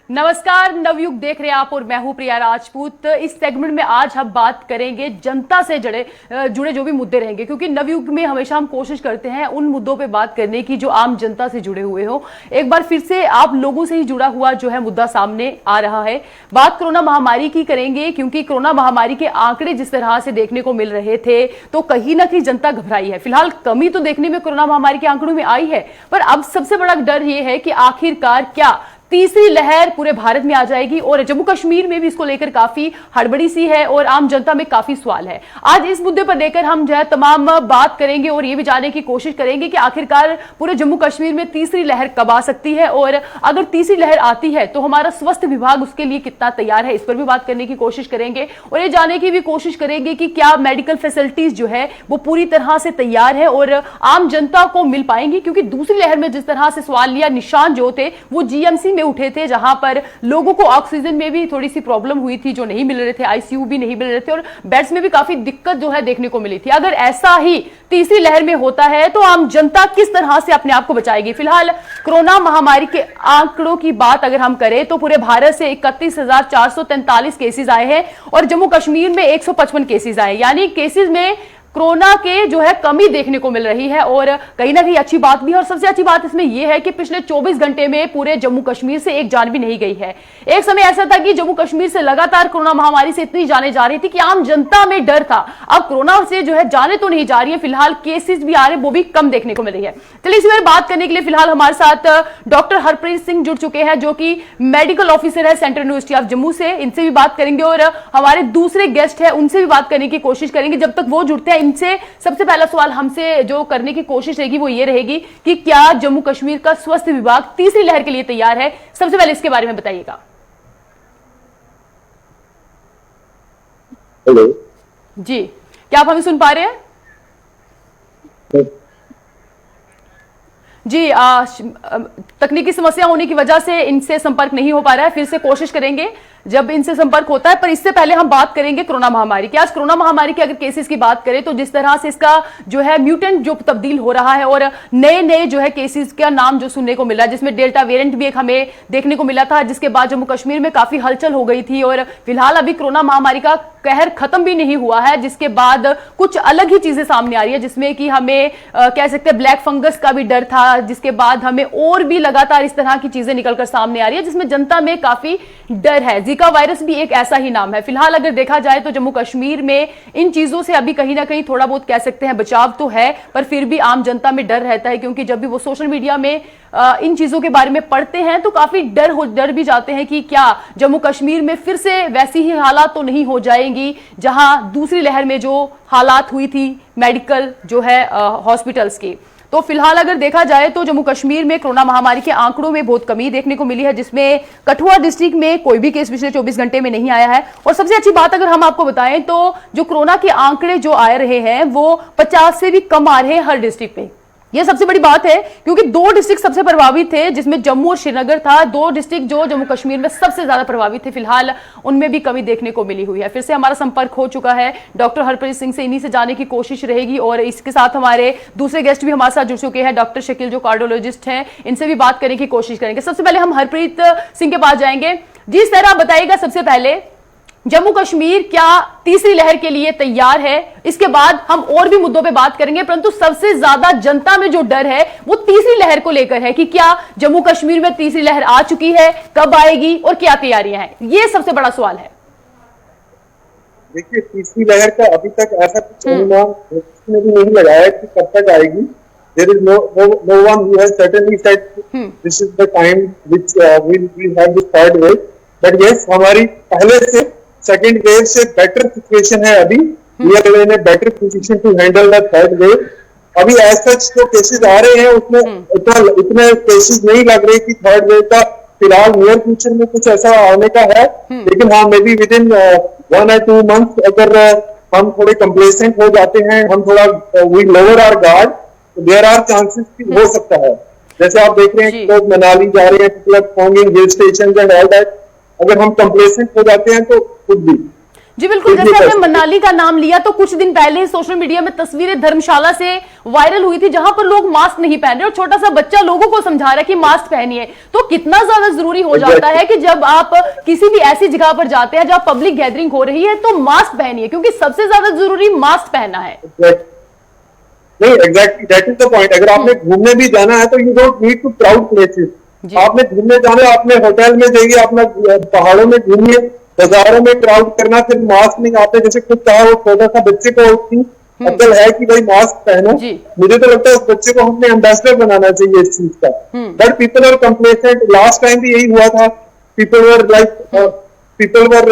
नमस्कार, नवयुग देख रहे हैं आप और मैं हूं प्रिया राजपूत। इस सेगमेंट में आज हम बात करेंगे जनता से जुड़े जो भी मुद्दे रहेंगे, क्योंकि नवयुग में हमेशा हम कोशिश करते हैं उन मुद्दों पे बात करने की जो आम जनता से जुड़े हुए हो। एक बार फिर से आप लोगों से ही जुड़ा हुआ जो है मुद्दा सामने आ रहा है। बात कोरोना महामारी की करेंगे, क्योंकि कोरोना महामारी के आंकड़े जिस तरह से देखने को मिल रहे थे तो कहीं ना कहीं जनता घबराई है। फिलहाल कमी तो देखने में कोरोना महामारी के आंकड़ों में आई है, पर अब सबसे बड़ा डर यह है कि आखिरकार क्या तीसरी लहर पूरे भारत में आ जाएगी। और जम्मू कश्मीर में भी इसको लेकर काफी हड़बड़ी सी है और आम जनता में काफी सवाल है। आज इस मुद्दे पर लेकर हम जो है तमाम बात करेंगे और ये भी जानने की कोशिश करेंगे कि आखिरकार पूरे जम्मू कश्मीर में तीसरी लहर कब आ सकती है, और अगर तीसरी लहर आती है तो हमारा स्वास्थ्य विभाग उसके लिए कितना तैयार है, इस पर भी बात करने की कोशिश करेंगे। और ये जानने की भी कोशिश करेंगे कि क्या मेडिकल फैसिलिटीज जो है वो पूरी तरह से तैयार है और आम जनता को मिल पाएंगी, क्योंकि दूसरी लहर में जिस तरह से सवाल लिया निशान जो थे वो जीएमसी उठे थे, जहां पर लोगों को ऑक्सीजन में भी थोड़ी सी प्रॉब्लम हुई थी, जो नहीं मिल रहे थे, आईसीयू भी नहीं मिल रहे थे और बेड्स में भी काफी दिक्कत जो है देखने को मिली थी। अगर ऐसा ही तीसरी लहर में होता है तो आम जनता किस तरह से अपने आप को बचाएगी। फिलहाल कोरोना महामारी के आंकड़ों की बात अगर हम करें तो पूरे भारत से 31,443 केसेस आए हैं और जम्मू कश्मीर में 155 केसेस आए, यानी केसेस में कोरोना के जो है कमी देखने को मिल रही है। और कहीं ना कहीं अच्छी बात भी है, और सबसे अच्छी बात इसमें यह है कि पिछले 24 घंटे में पूरे जम्मू कश्मीर से एक जान भी नहीं गई है। एक समय ऐसा था कि जम्मू कश्मीर से लगातार कोरोना महामारी से इतनी जाने जा रही थी कि आम जनता में डर था। अब कोरोना से जो है जाने तो नहीं जा रही है, फिलहाल केसेस भी आ रहे हैं, वो भी कम देखने को मिल रही है। चलिए इसी बारे बात करने के लिए फिलहाल हमारे साथ डॉक्टर हरप्रीत सिंह जुड़ चुके हैं, जो कि मेडिकल ऑफिसर है सेंट्रल यूनिवर्सिटी ऑफ जम्मू से। इनसे भी बात करेंगे और हमारे दूसरे गेस्ट है उनसे भी बात करने की कोशिश करेंगे। जब तक वो जुड़ते हैं, इनसे सबसे पहला सवाल हमसे जो करने की कोशिश रहेगी वो ये रहेगी कि क्या जम्मू कश्मीर का स्वास्थ्य विभाग तीसरी लहर के लिए तैयार है। सबसे पहले इसके बारे में बताइएगा। हेलो जी, क्या आप हमें सुन पा रहे हैं? जी, तकनीकी समस्या होने की वजह से इनसे संपर्क नहीं हो पा रहा है, फिर से कोशिश करेंगे जब इनसे संपर्क होता है। पर इससे पहले हम बात करेंगे कोरोना महामारी की। आज कोरोना महामारी के अगर केसेस की बात करें तो जिस तरह से इसका जो है म्यूटेंट जो तब्दील हो रहा है और नए नए जो है केसेस का नाम जो सुनने को मिला, जिसमें डेल्टा वेरिएंट भी एक हमें देखने को मिला था, जिसके बाद जम्मू कश्मीर में काफी हलचल हो गई थी। और फिलहाल अभी कोरोना महामारी का कहर खत्म भी नहीं हुआ है, जिसके बाद कुछ अलग ही चीजें सामने आ रही है, जिसमें कि हमें कह सकते हैं ब्लैक फंगस का भी डर था, जिसके बाद हमें और भी लगातार इस तरह की चीजें निकलकर सामने आ रही है, जिसमें जनता में काफी डर है। जीका वायरस भी एक ऐसा ही नाम है। फिलहाल अगर देखा जाए तो जम्मू कश्मीर में इन चीजों से अभी कहीं ना कहीं थोड़ा बहुत कह सकते हैं बचाव तो है, पर फिर भी आम जनता में डर रहता है, क्योंकि जब भी वो सोशल मीडिया में इन चीजों के बारे में पढ़ते हैं तो काफी डर भी जाते हैं कि क्या जम्मू कश्मीर में फिर से वैसी ही हालात तो नहीं हो जाएंगी जहां दूसरी लहर में जो हालात हुई थी मेडिकल जो है हॉस्पिटल्स की। तो फिलहाल अगर देखा जाए तो जम्मू कश्मीर में कोरोना महामारी के आंकड़ों में बहुत कमी देखने को मिली है, जिसमें कठुआ डिस्ट्रिक्ट में कोई भी केस पिछले 24 घंटे में नहीं आया है। और सबसे अच्छी बात अगर हम आपको बताएं तो जो कोरोना के आंकड़े जो आ रहे हैं वो 50 से भी कम आ रहे हैं हर डिस्ट्रिक्ट में। यह सबसे बड़ी बात है, क्योंकि 2 डिस्ट्रिक्ट सबसे प्रभावित थे, जिसमें जम्मू और श्रीनगर था। 2 डिस्ट्रिक्ट जो जम्मू कश्मीर में सबसे ज्यादा प्रभावित थे, फिलहाल उनमें भी कमी देखने को मिली हुई है। फिर से हमारा संपर्क हो चुका है डॉक्टर हरप्रीत सिंह से, इन्हीं से जाने की कोशिश रहेगी। और इसके साथ हमारे दूसरे गेस्ट भी हमारे साथ जुड़ चुके हैं, डॉक्टर शकील जो कार्डियोलॉजिस्ट हैं, इनसे भी बात करने की कोशिश करेंगे। सबसे पहले हम हरप्रीत सिंह के पास जाएंगे। जी सर, आप बताइएगा सबसे पहले जम्मू कश्मीर क्या तीसरी लहर के लिए तैयार है। इसके बाद हम और भी मुद्दों पे बात करेंगे, परंतु सबसे ज्यादा जनता में जो डर है वो तीसरी लहर को लेकर है कि क्या जम्मू कश्मीर में तीसरी लहर आ चुकी है, कब आएगी और क्या तैयारियां हैं। ये सबसे बड़ा सवाल है। देखिए, तीसरी लहर का अभी तक ऐसा कुछ अनुमान भी नहीं लगाया कि कब तक आएगी। There is no one who has certainly said this is the time which we have this third wave. But yes, हमारी पहले से सेकेंड वेव से बेटर सिचुएशन है अभी। We are in a better position to handle the third wave. अभी as such जो cases आ रहे हैं उसमें इतने केसेस नहीं लग रहे कि थर्ड वेव का फिलहाल नियर फ्यूचर में कुछ ऐसा आने का है। लेकिन हाँ, may be with in 1 or 2 months अगर हम थोड़े कंप्लेसेंट हो जाते हैं, हम थोड़ा we lower our guard, there are chances कि हो सकता है। जैसे आप देख रहे हैं कि लोग मनाली जा रहे हैं, hill station and all that, अगर हम कंप्लेसेंट हो जाते हैं तो खुद भी। जी बिल्कुल, जैसे हमने मनाली का नाम लिया तो कुछ दिन पहले सोशल मीडिया में तस्वीरें धर्मशाला से वायरल हुई थी जहां पर लोग मास्क नहीं पहन रहे और छोटा सा बच्चा लोगों को समझा रहा है कि मास्क पहनिए। तो कितना ज्यादा जरूरी हो जाता है कि जब आप किसी भी ऐसी जगह पर जाते हैं जहां पब्लिक गैदरिंग हो रही है तो मास्क पहनिए, क्योंकि सबसे ज्यादा जरूरी मास्क पहनना है। नहीं, exactly that is the point. अगर आपने घूमने भी जाना है तो you don't need to crowd places. आपने घूमने जाना है, अपने होटल में जाइए, अपना पहाड़ों में घूमिए, बाजारों में क्राउड करना, फिर मास्क नहीं आते, जैसे खुद कहा वो छोटा सा बच्चे को उसकी अक्ल है कि भाई मास्क पहनो। मुझे तो लगता है उस बच्चे को हमने एम्बेसडर बनाना चाहिए इस चीज का। But people are complacent. Last time भी यही हुआ था। पीपल वर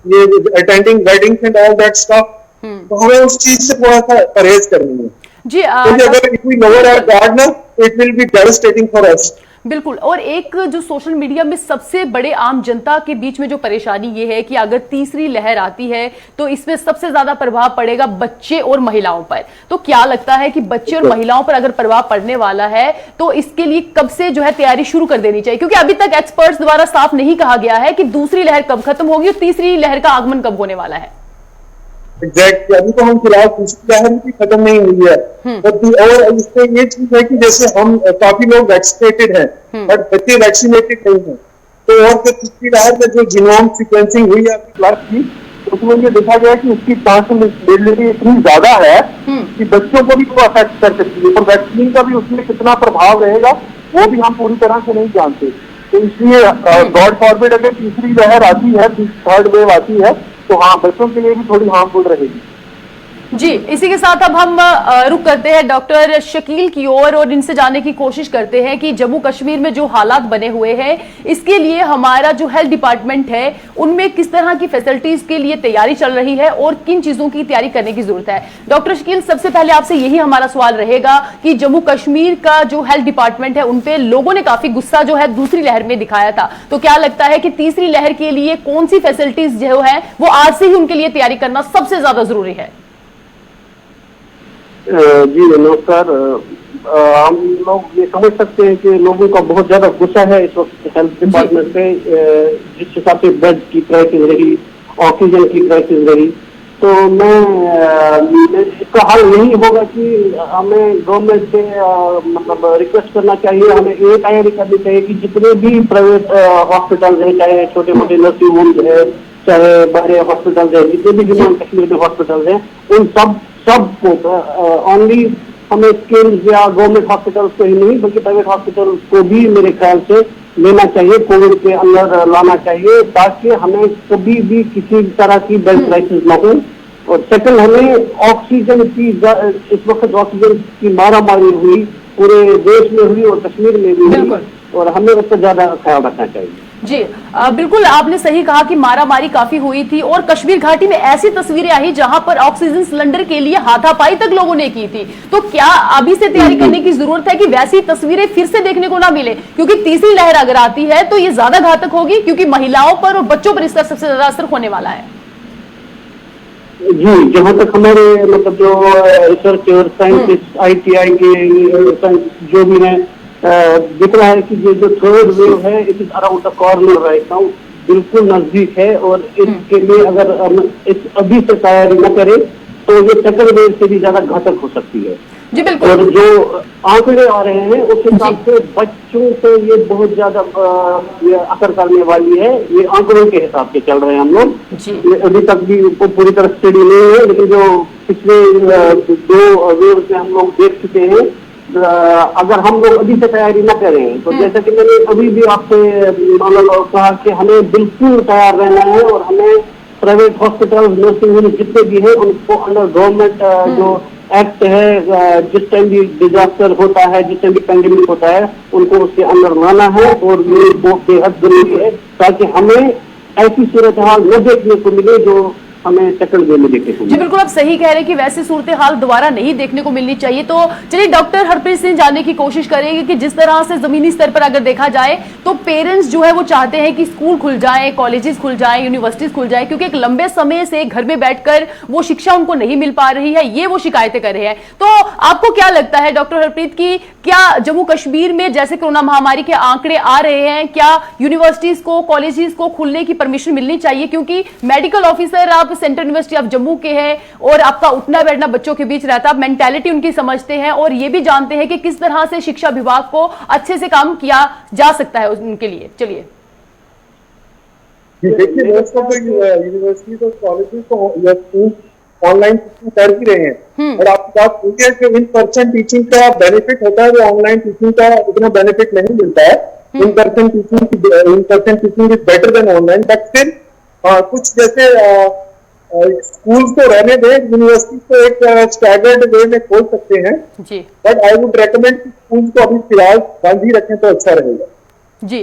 ये attending weddings and all that stuff. तो हमें उस चीज से थोड़ा सा परहेज करनी है जी। क्योंकि अगर if we lower our guard ना, it will be devastating for us. बिल्कुल। और एक जो सोशल मीडिया में सबसे बड़े आम जनता के बीच में जो परेशानी ये है कि अगर तीसरी लहर आती है तो इसमें सबसे ज्यादा प्रभाव पड़ेगा बच्चे और महिलाओं पर। तो क्या लगता है कि बच्चे और महिलाओं पर अगर प्रभाव पड़ने वाला है तो इसके लिए कब से जो है तैयारी शुरू कर देनी चाहिए? क्योंकि अभी तक एक्सपर्ट्स द्वारा साफ नहीं कहा गया है कि दूसरी लहर कब खत्म होगी और तीसरी लहर का आगमन कब होने वाला है। एग्जैक्टली। अभी तो हम फिलहाल दूसरी लहर भी खत्म नहीं हुई है। और इससे ये चीज है कि जैसे हम काफी लोग वैक्सीनेटेड हैं बट बच्चे वैक्सीनेटेड नहीं हैं। तो और फिर तीसरी लहर में जो जीनोम सीक्वेंसिंग हुई है क्लास की, उसमें ये देखा गया कि उसकी ट्रांसमिटेबिलिटी इतनी ज्यादा है कि बच्चों को भी वो अफेक्ट कर सकती है। और वैक्सीन का भी उसमें कितना प्रभाव रहेगा वो भी हम पूरी तरह से नहीं जानते। तो इसलिए गॉड फॉरबिड अगर तीसरी लहर आती है, थर्ड वेव आती है, तो हाँ, बच्चों के लिए भी थोड़ी हार्मफुल रहेगी। जी, इसी के साथ अब हम रुक करते हैं डॉक्टर शकील की ओर और इनसे जानने की कोशिश करते हैं कि जम्मू कश्मीर में जो हालात बने हुए हैं इसके लिए हमारा जो हेल्थ डिपार्टमेंट है उनमें किस तरह की फैसिलिटीज के लिए तैयारी चल रही है और किन चीजों की तैयारी करने की जरूरत है। डॉक्टर शकील, सबसे पहले आपसे यही हमारा सवाल रहेगा कि जम्मू कश्मीर का जो हेल्थ डिपार्टमेंट है उनपे लोगों ने काफी गुस्सा जो है दूसरी लहर में दिखाया था, तो क्या लगता है कि तीसरी लहर के लिए कौन सी फैसिलिटीज जो है वो आज से ही उनके लिए तैयारी करना सबसे ज्यादा जरूरी है? जी नमस्कार। हम लोग ये समझ सकते हैं कि लोगों का बहुत ज्यादा गुस्सा है इस वक्त हेल्थ डिपार्टमेंट पे। जिस हिसाब से बेड की क्राइसिस रही, ऑक्सीजन की क्राइसिस रही, तो मैं इसका हल यही होगा कि हमें गवर्नमेंट से मतलब रिक्वेस्ट करना चाहिए, हमें ये तैयारी करनी चाहिए कि जितने भी प्राइवेट हॉस्पिटल हैं, चाहे छोटे मोटे नर्सिंग होम्स है, चाहे बड़े हॉस्पिटल है, जितने भी जम्मू कश्मीर में हॉस्पिटल हैं, उन सबको ओनली हमें स्किल्स या गवर्नमेंट हॉस्पिटल्स को ही नहीं बल्कि प्राइवेट हॉस्पिटल्स को भी मेरे ख्याल से लेना चाहिए, कोविड के अंदर लाना चाहिए, ताकि हमें कभी भी किसी तरह की बेड क्राइसिस न हो। और सेकंड, हमें ऑक्सीजन की इस वक्त ऑक्सीजन की मारामारी हुई, पूरे देश में हुई और कश्मीर में भी हुई, और हमें उसका ज्यादा ख्याल रखना चाहिए। जी बिल्कुल, आपने सही कहा कि मारामारी काफी हुई थी और कश्मीर घाटी में ऐसी तस्वीरें आई जहां पर ऑक्सीजन सिलेंडर के लिए हाथापाई तक लोगों ने की थी। तो क्या अभी से तैयारी करने की जरूरत है कि वैसी तस्वीरें फिर से देखने को ना मिले? क्योंकि तीसरी लहर अगर आती है तो ये ज्यादा घातक होगी, क्योंकि महिलाओं पर और बच्चों पर इसका सबसे ज्यादा असर होने वाला है। जी, जहाँ तक हमारे मतलब जो रिसर्च और साइंटिस्ट ITI के जो भी है दिख रहा है कि ये जो थर्ड वेव है it is around the corner right now, बिल्कुल नजदीक है। और इसके लिए अगर हम इस अभी से तैयारी न करें तो ये सेकंड वेव से भी ज्यादा घातक हो सकती है। जी बिल्कुल। और जो आंकड़े आ रहे हैं उस हिसाब से बच्चों पे ये बहुत ज्यादा ये असर करने वाली है। ये आंकड़ों के हिसाब से चल रहे हैं हम लोग, अभी तक भी पूरी तरह स्टडी नहीं है, लेकिन जो पिछले 2 वेव से हम लोग देख चुके हैं। अगर हम लोग अभी से तैयारी न करें तो जैसा कि मैंने अभी भी आपसे मतलब कहा कि हमें बिल्कुल तैयार रहना है और हमें प्राइवेट हॉस्पिटल, नर्सिंग होम जितने भी है उनको अंडर गवर्नमेंट जो एक्ट है, जिस टाइम भी डिजास्टर होता है, जिस टाइम भी पैंडेमिक होता है, उनको उसके अंदर लाना है। और ये बहुत बेहद जरूरी है ताकि हमें ऐसी सूरत हाल न देखने को मिले जो हमें सेकंड वेव में देखने को मिले। जी बिल्कुल, आप सही कह रहे हैं कि वैसी सूरत हाल दोबारा नहीं देखने को मिलनी चाहिए। तो चलिए डॉक्टर हरप्रीत सिंह जानने की कोशिश करेंगे कि जिस तरह से जमीनी स्तर पर अगर देखा जाए तो पेरेंट्स जो है वो चाहते हैं कि स्कूल खुल जाए, कॉलेजेस खुल जाए, यूनिवर्सिटीज खुल जाए, क्योंकि एक लंबे समय से घर में बैठकर वो शिक्षा उनको नहीं मिल पा रही है, ये वो शिकायतें कर रहे हैं। तो आपको क्या लगता है डॉक्टर हरप्रीत की क्या जम्मू कश्मीर में जैसे कोरोना महामारी के आंकड़े आ रहे हैं, क्या यूनिवर्सिटीज को, कॉलेजेस को खुलने की परमिशन मिलनी चाहिए? क्योंकि मेडिकल ऑफिसर आप आप सेंट्रल यूनिवर्सिटी ऑफ जम्मू के हैं और आपका उठना बैठना बच्चों के बीच रहता है, आप मेंटालिटी उनकी समझते हैं और ये भी जानते हैं कि किस तरह से शिक्षा विभाग को अच्छे से काम किया जा सकता है उनके लिए। चलिए देखिए, मोस्ट ऑफ द यूनिवर्सिटीज और कॉलेजेस तो ऑनलाइन टीचिंग कर ही रहे हैं, और आपकी बात सही है कि इन पर्सन टीचिंग का बेनिफिट होता है, वो ऑनलाइन टीचिंग का उतना बेनिफिट नहीं मिलता है। In person teaching is better than online, but फिर कुछ जैसे स्कूल्स को रहने दें, यूनिवर्सिटी को एक स्टैगर्ड वे में खोल सकते हैं, बट आई वुड रेकमेंड कि स्कूल्स को अभी फिलहाल बंद ही रखें तो अच्छा रहेगा। जी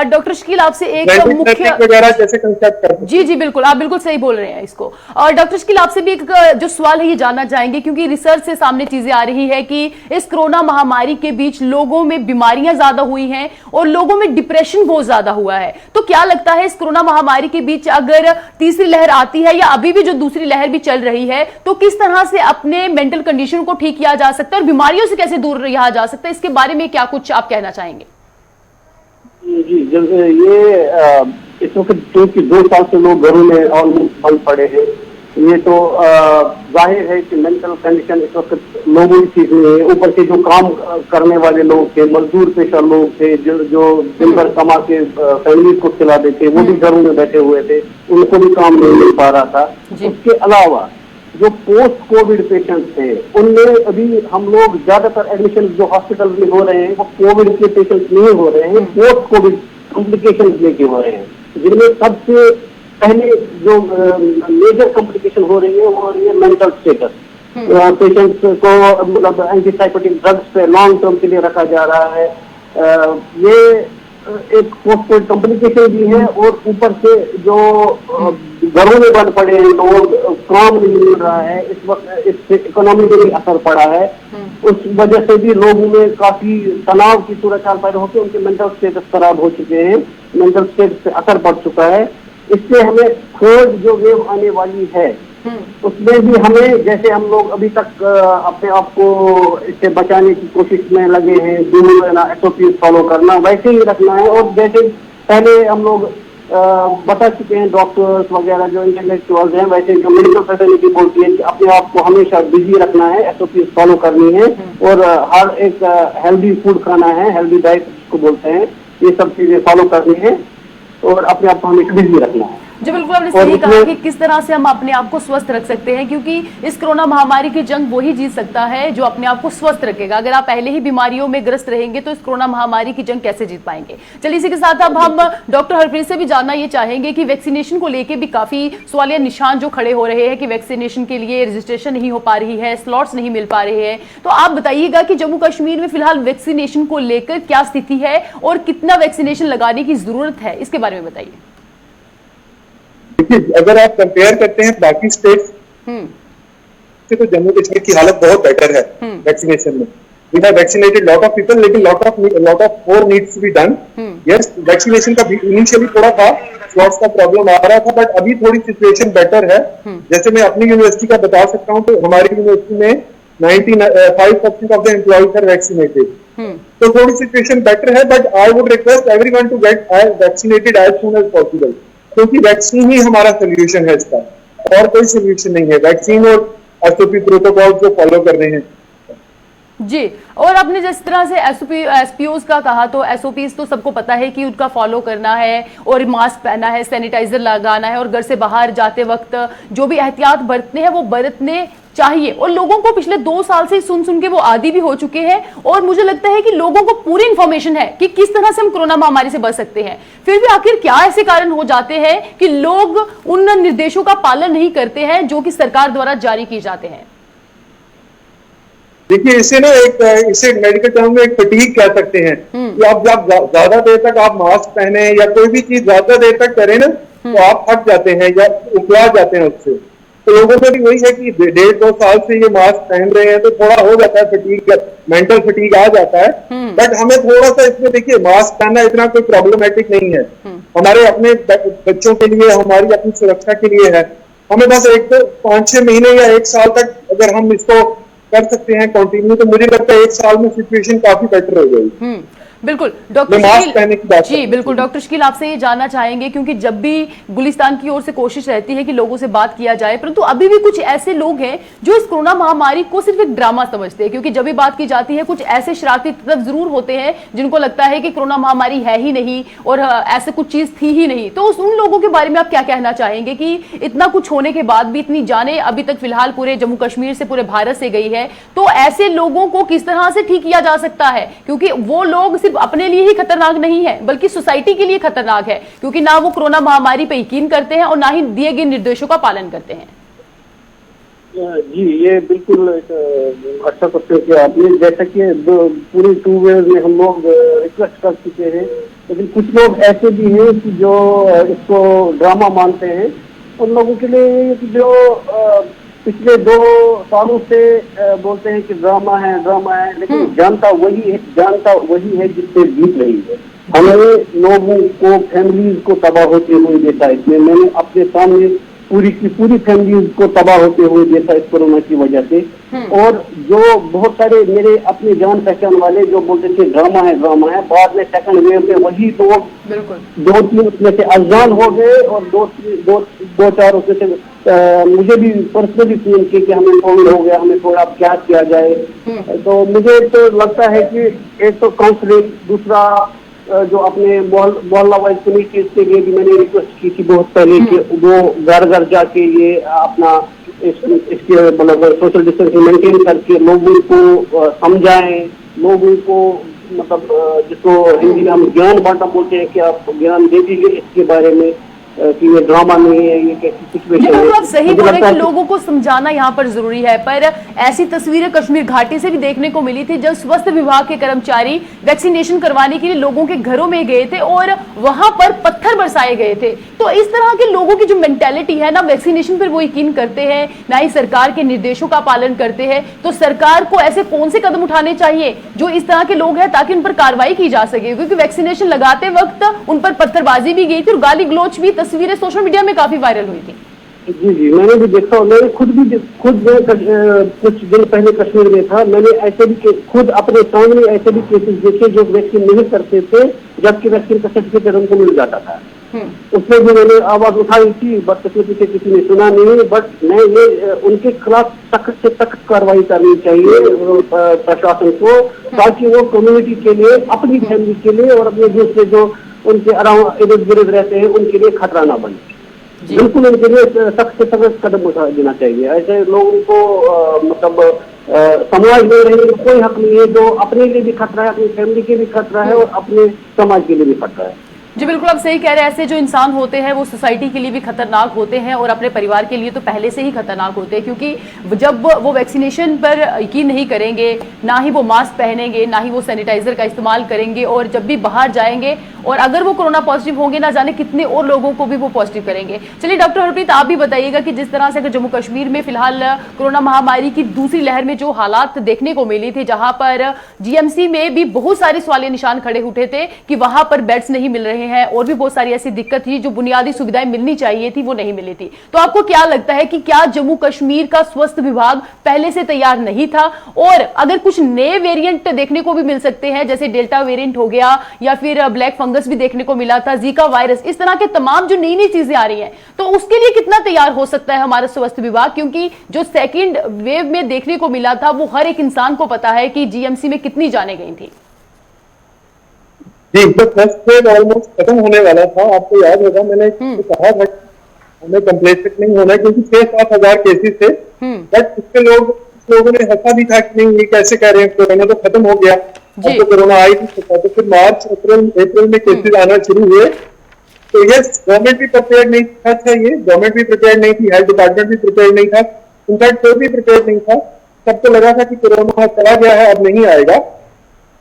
डॉक्टर शकील आपसे एक मुख्य वगैरह जैसे कंसेप्ट करते हैं। जी बिल्कुल, आप बिल्कुल सही बोल रहे हैं इसको। और डॉक्टर शकील आपसे भी एक जो सवाल है ये जानना चाहेंगे, क्योंकि रिसर्च से सामने चीजें आ रही है कि इस कोरोना महामारी के बीच लोगों में बीमारियां ज्यादा हुई हैं और लोगों में डिप्रेशन बहुत ज्यादा हुआ है। तो क्या लगता है इस कोरोना महामारी के बीच अगर तीसरी लहर आती है या अभी भी जो दूसरी लहर भी चल रही है, तो किस तरह से अपने मेंटल कंडीशन को ठीक किया जा सकता है और बीमारियों से कैसे दूर रहा जा सकता है, इसके बारे में क्या कुछ आप कहना चाहेंगे? जी, जब ये इस वक्त क्योंकि 2 साल से लोग घरों में ऑलमोस्ट बंद पड़े हैं, ये तो जाहिर है कि मेंटल कंडीशन इस वक्त लोगों की ठीक नहीं है। ऊपर से जो काम करने वाले लोग थे, मजदूर पेशा लोग थे, जो दिन भर कमा के फैमिली को खिलाते थे, वो भी घरों में बैठे हुए थे, उनको भी काम नहीं मिल पा रहा था। उसके अलावा जो पोस्ट कोविड पेशेंट थे, उनमें अभी हम लोग ज्यादातर एडमिशन जो हॉस्पिटल में हो रहे हैं वो कोविड के पेशेंट नहीं हो रहे हैं, पोस्ट कोविड कॉम्प्लिकेशन लेके हो रहे हैं, जिनमें सबसे पहले जो मेजर कॉम्प्लिकेशन हो रही है वो हो रही है मेंटल स्टेटस। पेशेंट्स को मतलब एंटीसाइकोटिक ड्रग्स पे लॉन्ग टर्म के लिए रखा जा रहा है। ये एक पोस्ट कोविड कॉम्प्लिकेशन भी है, और ऊपर से जो घरों में बंद पड़े हैं लोग, काम नहीं मिल रहा है, इस वक्त इससे इकोनॉमी पे भी असर पड़ा है। उस वजह से भी लोगों में काफी तनाव की सूरत हाल पैदा होकर उनके मेंटल स्टेटस खराब हो चुके हैं, मेंटल स्टेटस पे असर पड़ चुका है। इससे हमें थर्ड जो वेव आने वाली है उसमें भी हमें, जैसे हम लोग अभी तक अपने आप को इससे बचाने की कोशिश में लगे हैं, SOP फॉलो करना वैसे ही रखना है। और जैसे पहले हम लोग बता चुके हैं, डॉक्टर्स वगैरह जो इंटेलेक्चुअल्स हैं, वैसे जो मेडिकल फैसिलिटी बोलती है कि अपने आप को हमेशा बिजी रखना है, SOP फॉलो करनी है, और हर एक हेल्दी फूड खाना है, हेल्दी डाइट जिसको बोलते हैं, ये सब चीजें फॉलो करनी है और अपने आप को हमेशा बिजी रखना है। जी बिल्कुल, आपने सही कहा कि किस तरह से हम अपने आप को स्वस्थ रख सकते हैं, क्योंकि इस कोरोना महामारी की जंग वही जीत सकता है जो अपने आप को स्वस्थ रखेगा। अगर आप पहले ही बीमारियों में ग्रस्त रहेंगे तो इस कोरोना महामारी की जंग कैसे जीत पाएंगे। चलिए इसी के साथ अब हम डॉक्टर हरप्रीत से भी जानना ये चाहेंगे कि वैक्सीनेशन को लेकर भी काफी सवालिया निशान जो खड़े हो रहे हैं कि वैक्सीनेशन के लिए रजिस्ट्रेशन नहीं हो पा रही है, स्लॉट्स नहीं मिल पा रहे हैं। तो आप बताइएगा कि जम्मू कश्मीर में फिलहाल वैक्सीनेशन को लेकर क्या स्थिति है और कितना वैक्सीनेशन लगाने की जरूरत है, इसके बारे में बताइए। अगर आप कंपेयर करते हैं बाकी स्टेट्स से, तो जम्मू कश्मीर की हालत बहुत बेटर है वैक्सीनेशन में। We have vaccinated lot of people, लेकिन lot of more needs to be done. Yes, vaccination का इनिशियली थोड़ा था, स्लॉट्स का प्रॉब्लम आ रहा था, बट अभी थोड़ी सिचुएशन बेटर है। जैसे मैं अपनी यूनिवर्सिटी का बता सकता हूँ, तो हमारी यूनिवर्सिटी में 95% of the employees are vaccinated, तो थोड़ी सिचुएशन बेटर है। But I would request everyone to get vaccinated as soon as possible, क्योंकि वैक्सीन ही हमारा सोल्यूशन है, इसका और कोई सोल्यूशन नहीं है। वैक्सीन और SOP प्रोटोकॉल जो फॉलो कर रहे हैं। जी, और आपने जिस तरह से SPOs का कहा, तो SOPs तो सबको पता है कि उनका फॉलो करना है और मास्क पहनना है, सैनिटाइजर लगाना है और घर से बाहर जाते वक्त जो भी एहतियात बरतने हैं वो बरतने चाहिए। और लोगों को पिछले 2 साल से सुन के वो आदी भी हो चुके हैं, और मुझे लगता है कि लोगों को पूरी इंफॉर्मेशन है कि किस तरह से हम कोरोना महामारी से बच सकते हैं। फिर भी आखिर क्या ऐसे कारण हो जाते हैं कि लोग उन निर्देशों का पालन नहीं करते हैं जो कि सरकार द्वारा जारी किए जाते हैं? देखिए, इसे मेडिकल टर्म में एक फटीग कह सकते हैं कि आप जब ज्यादा देर तक आप मास्क पहने या कोई भी चीज ज्यादा देर तक करें ना, तो आप थक जाते हैं या उकला जाते हैं उससे। तो लोगों को भी वही है कि 1.5-2 साल से ये मास्क पहन रहे हैं, तो थोड़ा हो जाता है फटीग, मेंटल फटीग आ जाता है। बट हमें थोड़ा सा इसमें, देखिए, मास्क पहनना इतना कोई प्रॉब्लमेटिक नहीं है, हमारे अपने बच्चों के लिए, हमारी अपनी सुरक्षा के लिए है। हमें बस 5-6 महीने या 1 साल तक अगर हम इसको कर सकते हैं कंटिन्यू, तो मुझे लगता है 1 साल में सिचुएशन काफी बेटर हो जाएगी। बिल्कुल डॉक्टर मास्क पहनने की बात जी बिल्कुल डॉक्टर शकील, आपसे ये जानना चाहेंगे क्योंकि जब भी गुलिस्तान की ओर से कोशिश रहती है कि लोगों से बात किया जाए, परंतु अभी भी कुछ ऐसे लोग हैं जो इस कोरोना महामारी को सिर्फ एक ड्रामा समझते हैं। क्योंकि जब भी बात की जाती है कुछ ऐसे शरारती तत्व जरूर होते हैं जिनको लगता है कि कोरोना महामारी है ही नहीं और ऐसे कुछ चीज थी ही नहीं। तो उन लोगों के बारे में आप क्या कहना चाहेंगे कि इतना कुछ होने के बाद भी इतनी जाने अभी तक फिलहाल पूरे जम्मू कश्मीर से पूरे भारत से गई है, तो ऐसे लोगों को किस तरह से ठीक किया जा सकता है? क्योंकि वो लोग सिर्फ अपने लिए ही खतरनाक नहीं है बल्कि सोसाइटी के लिए खतरनाक है, क्योंकि ना वो कोरोना महामारी पे यकीन करते हैं और ना ही दिए गए निर्देशों का पालन करते हैं। जी, ये बिल्कुल एक अच्छा क्वेश्चन किया आपने। जैसा कि पूरी 2 वेव में हम लोग रिक्वेस्ट कर चुके हैं, लेकिन कुछ लोग ऐसे भी हैं कि जो इसको ड्रामा मानते हैं। उन लोगों के लिए कि जो पिछले 2 सालों से बोलते हैं कि ड्रामा है, लेकिन जानता वही है जिससे बीत रही है। हमें लोगों को, फैमिलीज को तबाह होते हुए देखा। इसमें मैंने अपने सामने पूरी की पूरी फैमिलीज को तबाह होते हुए देखा इस कोरोना की वजह से। और जो बहुत सारे मेरे अपने जान पहचान वाले जो बोलते थे ड्रामा है, बाद में सेकंड वेव में वही लोग 2-3 उसमें से अनजान हो गए और 2-4 उसमें से मुझे भी पर्सनली फोन किए कि हमें कोविड हो गया, हमें थोड़ा क्या किया जाए। तो मुझे तो लगता है कि एक तो काउंसलिंग, दूसरा जो अपने मोहल्ला वाइज कमेटी के लिए भी मैंने रिक्वेस्ट की थी बहुत पहले कि वो घर घर जाके ये अपना इसके मतलब सोशल डिस्टेंसिंग मेंटेन करके लोगों को समझाएं, लोगों को मतलब जिसको हिंदी में हम ज्ञान बांटा बोलते हैं कि आप ज्ञान दे दीजिए इसके बारे में कि ये ड्रामा नहीं है, ये कैसी सिचुएशन है। आप सही बोल रहे हैं कि लोगों को समझाना यहाँ पर जरूरी है, पर ऐसी तस्वीरें कश्मीर घाटी से भी देखने को मिली थी जब स्वास्थ्य विभाग के कर्मचारी वैक्सीनेशन करवाने के लिए लोगों के घरों में गए थे और वहां पर पत्थर बरसाए गए थे। तो इस तरह के लोगों की जो मेंटेलिटी है ना, वैक्सीनेशन पर वो यकीन करते हैं, ना ही सरकार के निर्देशों का पालन करते हैं। तो सरकार को ऐसे कौन से कदम उठाने चाहिए जो इस तरह के लोग हैं ताकि उन पर कार्रवाई की जा सके? क्योंकि वैक्सीनेशन लगाते वक्त उन पर पत्थरबाजी भी गई थी और गाली गलोच भी, तस्वीरें सोशल मीडिया में काफी वायरल हुई थी। जी, मैंने भी देखा। मैंने खुद कुछ दिन पहले कश्मीर में था। मैंने ऐसे भी खुद अपने सामने ऐसे भी केसेस देखे जो वैक्सीन नहीं करते थे जबकि वैक्सीन का सर्टिफिकेट उनको मिल जाता था। उसमें भी मैंने आवाज उठाई थी, बदकिस्मती से किसी ने सुना नहीं। बट मैं ये उनके खिलाफ सख्त से सख्त कार्रवाई करनी चाहिए प्रशासन को, ताकि वो कम्युनिटी के लिए, अपनी फैमिली के लिए और अपने दूसरे जो उनके अराउंड इर्द गिर्द रहते हैं उनके लिए खतरा ना बने। बिल्कुल उनके लिए सख्त से सख्त कदम उठा देना चाहिए। ऐसे लोगों को मतलब समाज में रहने का कोई हक नहीं है। जो अपने लिए भी खतरा है, अपनी फैमिली के लिए खतरा है और अपने समाज के लिए भी खतरा है। जी बिल्कुल, आप सही कह रहे हैं। ऐसे जो इंसान होते हैं वो सोसाइटी के लिए भी खतरनाक होते हैं और अपने परिवार के लिए तो पहले से ही खतरनाक होते हैं, क्योंकि जब वो वैक्सीनेशन पर यकीन नहीं करेंगे, ना ही वो मास्क पहनेंगे, ना ही वो सैनिटाइजर का इस्तेमाल करेंगे, और जब भी बाहर जाएंगे और अगर वो कोरोना पॉजिटिव होंगे, ना जाने कितने और लोगों को भी वो पॉजिटिव करेंगे। चलिए डॉक्टर हरप्रीत, आप भी बताइएगा कि जिस तरह से अगर जम्मू कश्मीर में फिलहाल कोरोना महामारी की दूसरी लहर में जो हालात देखने को मिली थी, जहां पर जीएमसी में भी बहुत सारे सवालिया निशान खड़े उठे थे कि वहां पर बेड्स नहीं मिल रहे हैं और भी बहुत सारी ऐसी दिक्कत थी, जो बुनियादी सुविधाएं मिलनी चाहिए थी वो नहीं मिली थी। तो आपको क्या लगता है कि क्या जम्मू कश्मीर का स्वास्थ्य विभाग पहले से तैयार नहीं था? और अगर कुछ नए वेरिएंट देखने को भी मिल सकते हैं, जैसे डेल्टा वेरिएंट हो गया या फिर ब्लैक फंगस भी देखने को मिला था, जीका वायरस, इस तरह के तमाम जो नई नई चीजें आ रही हैं, तो उसके लिए कितना तैयार हो सकता है हमारा स्वास्थ्य विभाग? क्योंकि जो सेकेंड वेव में देखने को मिला था वो हर एक इंसान को पता है कि जीएमसी में कितनी जाने गई थी। जी, तो फर्स्ट वेव ऑलमोस्ट खत्म होने वाला था। आपको याद होगा मैंने कहा था हमें कंप्लेसेंट नहीं होना, क्योंकि 6-7 हजार केसेस थे। बट उसके लोगों ने हंसा भी था कि नहीं, ये कैसे कह रहे हैं, कोरोना तो खत्म हो गया, अब तो कोरोना आ ही नहीं सकता। तो फिर मार्च अप्रैल में केसेस आना शुरू हुए। तो यस, गवर्नमेंट भी प्रिपेयर नहीं था। गवर्नमेंट भी प्रिपेयर नहीं थी, हेल्थ डिपार्टमेंट भी प्रिपेयर नहीं था, इनफैक्ट कोई भी प्रिपेयर नहीं था। सबको लगा था कि कोरोना चला गया है, अब नहीं आएगा।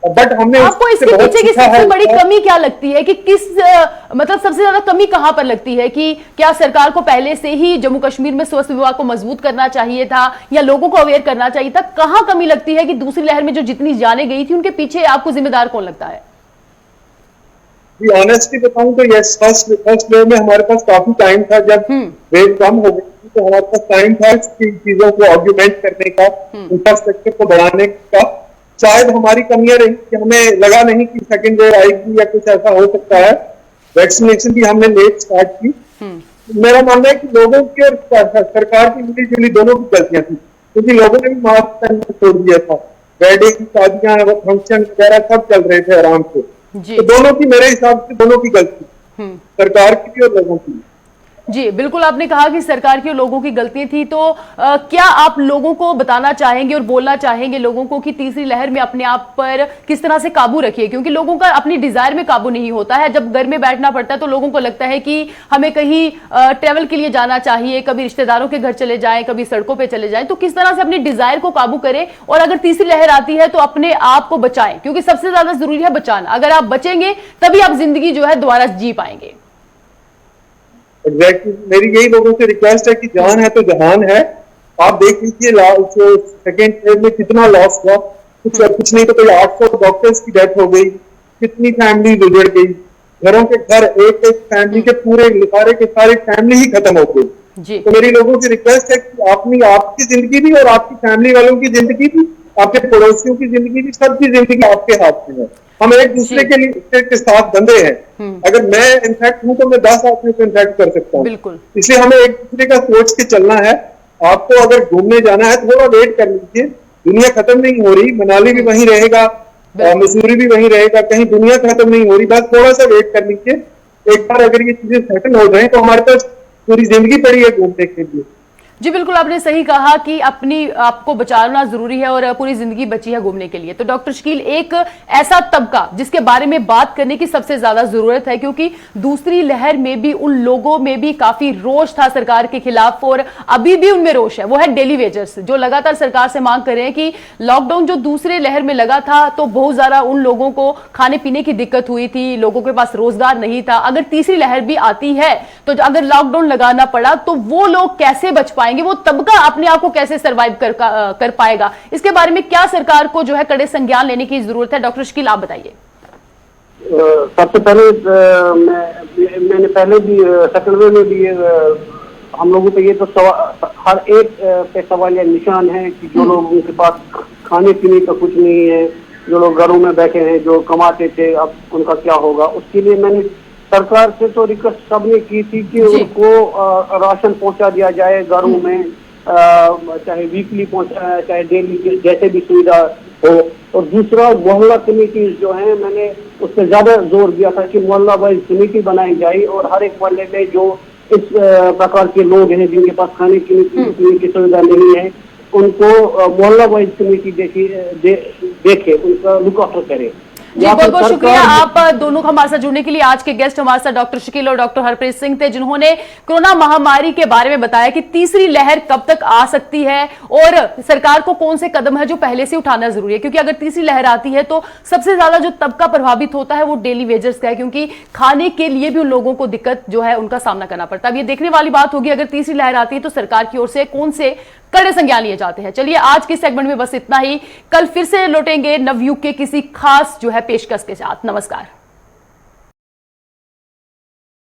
बट हमने आपको इसके पीछे की सबसे बड़ी कमी क्या लगती है कि किस मतलब सबसे ज्यादा कमी कहां पर लगती है? कि क्या सरकार को पहले से ही जम्मू कश्मीर में स्वास्थ्य विभाग को मजबूत करना चाहिए था या लोगों को अवेयर करना चाहिए था? कहां कमी लगती है कि दूसरी लहर में जो जितनी जाने गई थी उनके पीछे आपको जिम्मेदार कौन लगता है? ऑनेस्टली बताऊं तो यस, फर्स्ट वेव में हमारे पास काफी टाइम था। जब वेव कम हो गई तो हमारे पास टाइम था चीजों को ऑर्गुमेंट करने का, इंफ्रास्ट्रक्चर को बढ़ाने का। शायद हमारी कमियां रही कि हमें लगा नहीं कि सेकंड वेव आएगी या कुछ ऐसा हो सकता है। वैक्सीनेशन भी हमने लेट स्टार्ट की। मेरा मानना है कि लोगों की और सरकार की मिली दोनों की गलतियां थी, क्योंकि लोगों ने भी मास्क पहनना छोड़ दिया था। वेडिंग, शादियां, फंक्शन वगैरह सब चल रहे थे आराम से। तो दोनों की, मेरे हिसाब से दोनों की गलती, सरकार की भी और लोगों की। जी बिल्कुल, आपने कहा कि सरकार की और लोगों की गलती थी, तो क्या आप लोगों को बताना चाहेंगे और बोलना चाहेंगे लोगों को कि तीसरी लहर में अपने आप पर किस तरह से काबू रखिए? क्योंकि लोगों का अपनी डिजायर में काबू नहीं होता है। जब घर में बैठना पड़ता है तो लोगों को लगता है कि हमें कहीं ट्रेवल के लिए जाना चाहिए, कभी रिश्तेदारों के घर चले जाएं, कभी सड़कों पर चले जाएं। तो किस तरह से अपनी डिजायर को काबू करें और अगर तीसरी लहर आती है तो अपने आप को बचाएं, क्योंकि सबसे ज्यादा जरूरी है बचाना। अगर आप बचेंगे तभी आप जिंदगी जो है दोबारा जी पाएंगे। एग्जैक्टली, मेरी यही लोगों से रिक्वेस्ट है कि जान है तो जहान है। आप देख लीजिए सेकेंड वेव में कितना लॉस हुआ। कुछ नहीं तो कोई 800 डॉक्टर्स की डेथ हो गई, कितनी फैमिली उजड़ गई, घरों के घर, एक एक फैमिली के पूरे सारे के सारे फैमिली ही खत्म हो गई। तो मेरी लोगों से रिक्वेस्ट है कि अपनी, आपकी जिंदगी भी और आपकी फैमिली वालों की जिंदगी भी, आपके पड़ोसियों की जिंदगी भी, सबकी जिंदगी आपके हाथ में है। हम एक दूसरे के साथ बंधे हैं। अगर मैं इन्फेक्ट हूं तो मैं 10 आदमी को इन्फेक्ट कर सकता हूँ। इसलिए हमें एक दूसरे का सोच के चलना है। आपको अगर घूमने जाना है थोड़ा वेट कर लीजिए, दुनिया खत्म नहीं हो रही। मनाली भी वहीं रहेगा, मसूरी भी वहीं रहेगा, कहीं दुनिया खत्म नहीं हो रही। बस थोड़ा सा वेट कर लीजिए। एक बार अगर ये चीजें सेटल हो जाए तो हमारे पास पूरी जिंदगी पड़ी है घूमने के लिए। जी बिल्कुल, आपने सही कहा कि अपनी आपको बचाना जरूरी है और पूरी जिंदगी बची है घूमने के लिए। तो डॉक्टर शकील, एक ऐसा तबका जिसके बारे में बात करने की सबसे ज्यादा जरूरत है, क्योंकि दूसरी लहर में भी उन लोगों में भी काफी रोष था सरकार के खिलाफ और अभी भी उनमें रोष है। वो है डेली वेजर्स, जो लगातार सरकार से मांग कर रहे हैं कि लॉकडाउन जो दूसरे लहर में लगा था तो बहुत ज्यादा उन लोगों को खाने पीने की दिक्कत हुई थी, लोगों के पास रोजगार नहीं था। अगर तीसरी लहर भी आती है तो अगर लॉकडाउन लगाना पड़ा तो वो लोग कैसे बच पाएंगे, वो तबका अपने आप को कैसे सर्वाइव कर पाएगा? इसके बारे में क्या सरकार को जो है कड़े संज्ञान लेने की जरूरत है? डॉक्टर शकील, आप बताइए। सबसे पहले मैंने पहले भी सेकंड वेव में भी हम लोगों पे ये तो हर एक पे सवाल या निशान है कि जो लोगों के पास खाने पीने का कुछ नहीं है, जो लोग घरों में बैठे हैं, जो कमाते थे, अब उनका क्या होगा? उसके लिए मैंने सरकार से तो रिक्वेस्ट सबने की थी कि उनको राशन पहुंचा दिया जाए घरों में, चाहे वीकली पहुंचा, चाहे डेली, जैसे भी सुविधा हो। और दूसरा, मोहल्ला कमेटी जो है, मैंने उस पर ज्यादा जोर दिया था कि मोहल्ला वाइज कमेटी बनाई जाए और हर एक मोहल्ले में जो इस प्रकार के लोग हैं जिनके पास खाने की सुविधा नहीं है, उनको मोहल्ला वाइज कमेटी देखे उनका लुक आफ्टर करे। जी बहुत बहुत शुक्रिया आप दोनों हमारे साथ जुड़ने के लिए। आज के गेस्ट हमारे साथ डॉक्टर शकील और डॉक्टर हरप्रीत सिंह थे, जिन्होंने कोरोना महामारी के बारे में बताया कि तीसरी लहर कब तक आ सकती है और सरकार को कौन से कदम है जो पहले से उठाना जरूरी है। क्योंकि अगर तीसरी लहर आती है तो सबसे ज्यादा जो तबका प्रभावित होता है वो डेली वेजर्स का है, क्योंकि खाने के लिए भी उन लोगों को दिक्कत जो है उनका सामना करना पड़ता है। अब ये देखने वाली बात होगी अगर तीसरी लहर आती है तो सरकार की ओर से कौन से कड़े संज्ञान लिए जाते हैं। चलिए आज के सेगमेंट में बस इतना ही। कल फिर से लौटेंगे नवयुग के किसी खास जो है पेशकश के साथ। नमस्कार।